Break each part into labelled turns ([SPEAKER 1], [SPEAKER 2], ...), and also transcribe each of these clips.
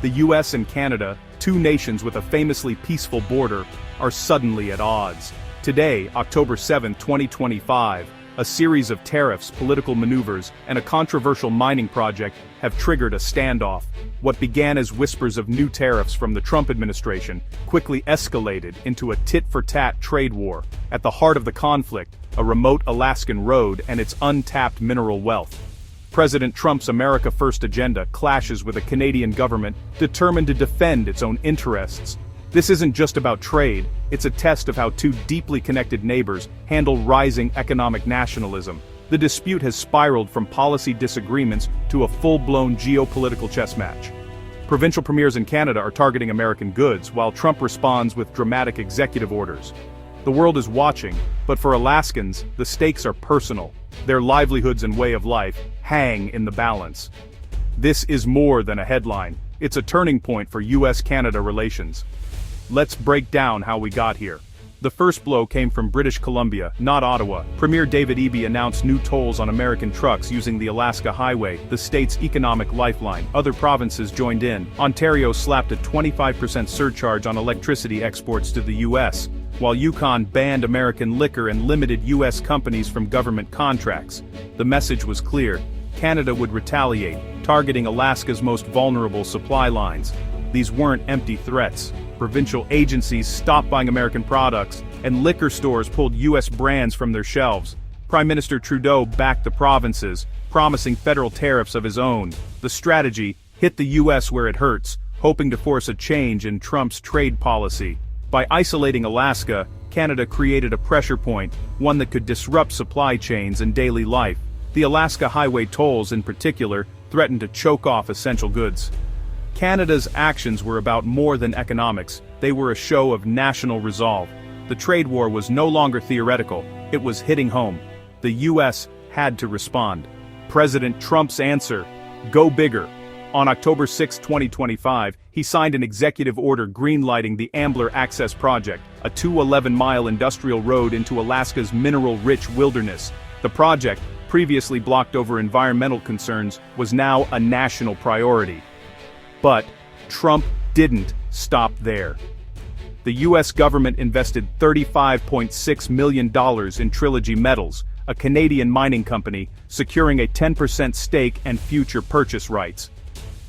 [SPEAKER 1] The US and Canada, two nations with a famously peaceful border, are suddenly at odds. Today, October 7, 2025, a series of tariffs, political maneuvers, and a controversial mining project have triggered a standoff. What began as whispers of new tariffs from the Trump administration quickly escalated into a tit-for-tat trade war. At the heart of the conflict, a remote Alaskan road and its untapped mineral wealth. President Trump's America First agenda clashes with a Canadian government determined to defend its own interests. This isn't just about trade, it's a test of how two deeply connected neighbors handle rising economic nationalism. The dispute has spiraled from policy disagreements to a full-blown geopolitical chess match. Provincial premiers in Canada are targeting American goods, while Trump responds with dramatic executive orders. The world is watching, but for Alaskans, the stakes are personal. Their livelihoods and way of life hang in the balance. This is more than a headline, it's a turning point for US-Canada relations. Let's break down how we got here. The first blow came from British Columbia, not Ottawa. Premier David Eby announced new tolls on American trucks using the Alaska Highway, the state's economic lifeline. Other provinces joined in. Ontario slapped a 25% surcharge on electricity exports to the US, while Yukon banned American liquor and limited US companies from government contracts. The message was clear: Canada would retaliate, targeting Alaska's most vulnerable supply lines. These weren't empty threats. Provincial agencies stopped buying American products, and liquor stores pulled US brands from their shelves. Prime Minister Trudeau backed the provinces, promising federal tariffs of his own. The strategy: hit the US where it hurts, hoping to force a change in Trump's trade policy. By isolating Alaska, Canada created a pressure point, one that could disrupt supply chains and daily life. The Alaska Highway tolls, in particular, threatened to choke off essential goods. Canada's actions were about more than economics, they were a show of national resolve. The trade war was no longer theoretical, it was hitting home. The US had to respond. President Trump's answer: go bigger. On October 6, 2025, he signed an executive order greenlighting the Ambler Access Project, a 211-mile industrial road into Alaska's mineral-rich wilderness. The project, previously blocked over environmental concerns, was now a national priority. But Trump didn't stop there. The US government invested $35.6 million in Trilogy Metals, a Canadian mining company, securing a 10% stake and future purchase rights.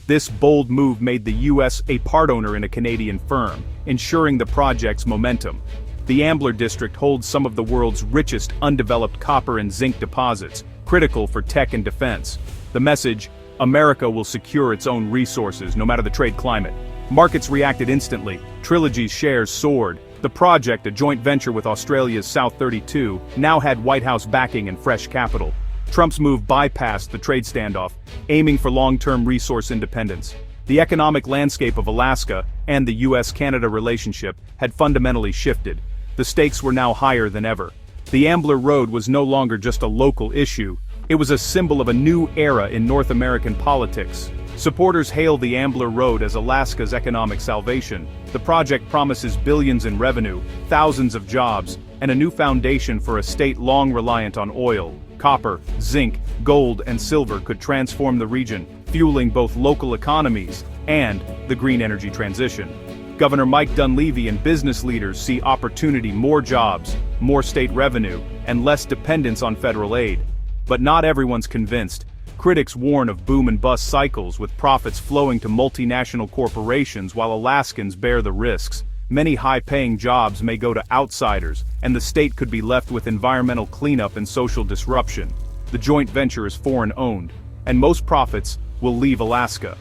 [SPEAKER 1] This bold move made the US a part owner in a Canadian firm, ensuring the project's momentum. The Ambler District holds some of the world's richest undeveloped copper and zinc deposits, critical for tech and defense. The message: America will secure its own resources, no matter the trade climate. Markets reacted instantly. Trilogy's shares soared. The project, a joint venture with Australia's South 32, now had White House backing and fresh capital. Trump's move bypassed the trade standoff, aiming for long-term resource independence. The economic landscape of Alaska and the US-Canada relationship had fundamentally shifted. The stakes were now higher than ever. The Ambler Road was no longer just a local issue. It was a symbol of a new era in North American politics. Supporters hail the Ambler Road as Alaska's economic salvation. The project promises billions in revenue, thousands of jobs, and a new foundation for a state long reliant on oil. Copper, zinc, gold, and silver could transform the region, fueling both local economies and the green energy transition. Governor Mike Dunleavy and business leaders see opportunity: more jobs, more state revenue, and less dependence on federal aid. But not everyone's convinced. Critics warn of boom and bust cycles, with profits flowing to multinational corporations while Alaskans bear the risks. Many high-paying jobs may go to outsiders, and the state could be left with environmental cleanup and social disruption. The joint venture is foreign-owned, and most profits will leave Alaska.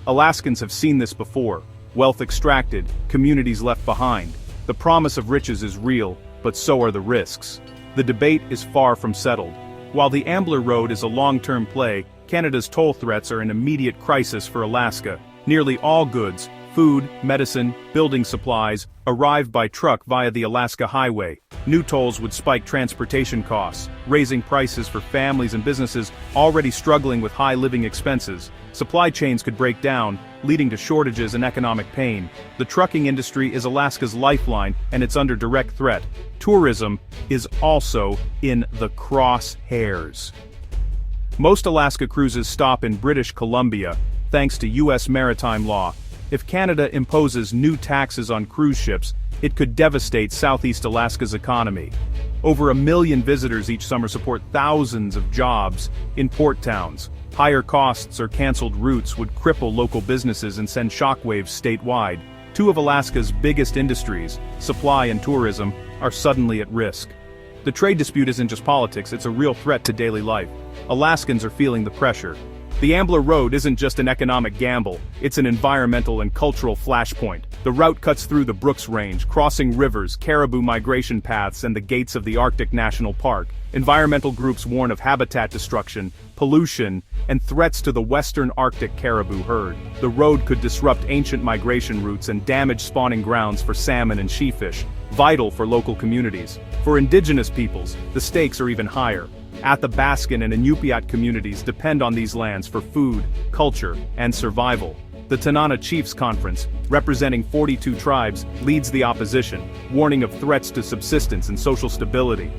[SPEAKER 1] Alaskans have seen this before: wealth extracted, communities left behind. The promise of riches is real, but so are the risks. The debate is far from settled. While the Ambler Road is a long-term play, Canada's toll threats are an immediate crisis for Alaska. Nearly all goods, food, medicine, building supplies, arrive by truck via the Alaska Highway. New tolls would spike transportation costs, raising prices for families and businesses already struggling with high living expenses. Supply chains could break down, leading to shortages and economic pain. The trucking industry is Alaska's lifeline, and it's under direct threat. Tourism is also in the crosshairs. Most Alaska cruises stop in British Columbia, thanks to US maritime law. If Canada imposes new taxes on cruise ships, it could devastate Southeast Alaska's economy. Over 1 million visitors each summer support thousands of jobs in port towns. Higher costs or canceled routes would cripple local businesses and send shockwaves statewide. Two of Alaska's biggest industries, supply and tourism, are suddenly at risk. The trade dispute isn't just politics, it's a real threat to daily life. Alaskans are feeling the pressure. The Ambler Road isn't just an economic gamble, it's an environmental and cultural flashpoint. The route cuts through the Brooks Range, crossing rivers, caribou migration paths, and the gates of the Arctic National Park. Environmental groups warn of habitat destruction, pollution, and threats to the western Arctic caribou herd. The road could disrupt ancient migration routes and damage spawning grounds for salmon and sheefish, vital for local communities. For indigenous peoples, the stakes are even higher. Athabascan and Inupiat communities depend on these lands for food, culture, and survival. The Tanana Chiefs Conference, representing 42 tribes, leads the opposition, warning of threats to subsistence and social stability.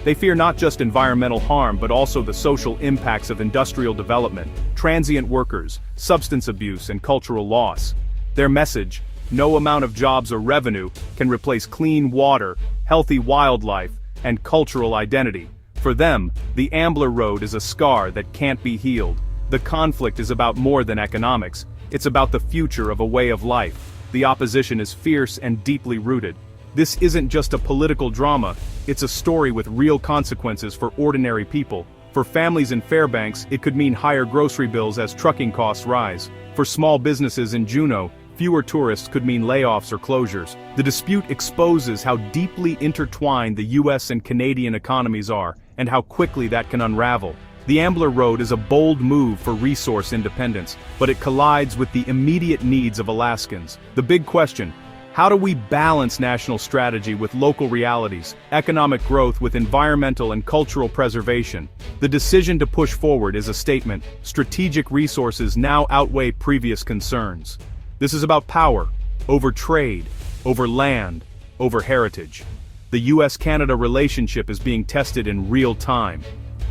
[SPEAKER 1] They fear not just environmental harm but also the social impacts of industrial development, transient workers, substance abuse, and cultural loss. Their message: no amount of jobs or revenue can replace clean water, healthy wildlife, and cultural identity. For them, the Ambler Road is a scar that can't be healed. The conflict is about more than economics, it's about the future of a way of life. The opposition is fierce and deeply rooted. This isn't just a political drama, it's a story with real consequences for ordinary people. For families in Fairbanks, it could mean higher grocery bills as trucking costs rise. For small businesses in Juneau, fewer tourists could mean layoffs or closures. The dispute exposes how deeply intertwined the US and Canadian economies are, and how quickly that can unravel. The Ambler Road is a bold move for resource independence, but it collides with the immediate needs of Alaskans. The big question: how do we balance national strategy with local realities, economic growth with environmental and cultural preservation? The decision to push forward is a statement: strategic resources now outweigh previous concerns. This is about power, over trade, over land, over heritage. The US-Canada relationship is being tested in real time.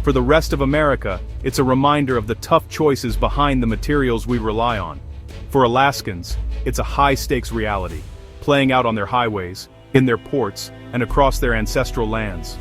[SPEAKER 1] For the rest of America, it's a reminder of the tough choices behind the materials we rely on. For Alaskans, it's a high-stakes reality, playing out on their highways, in their ports, and across their ancestral lands.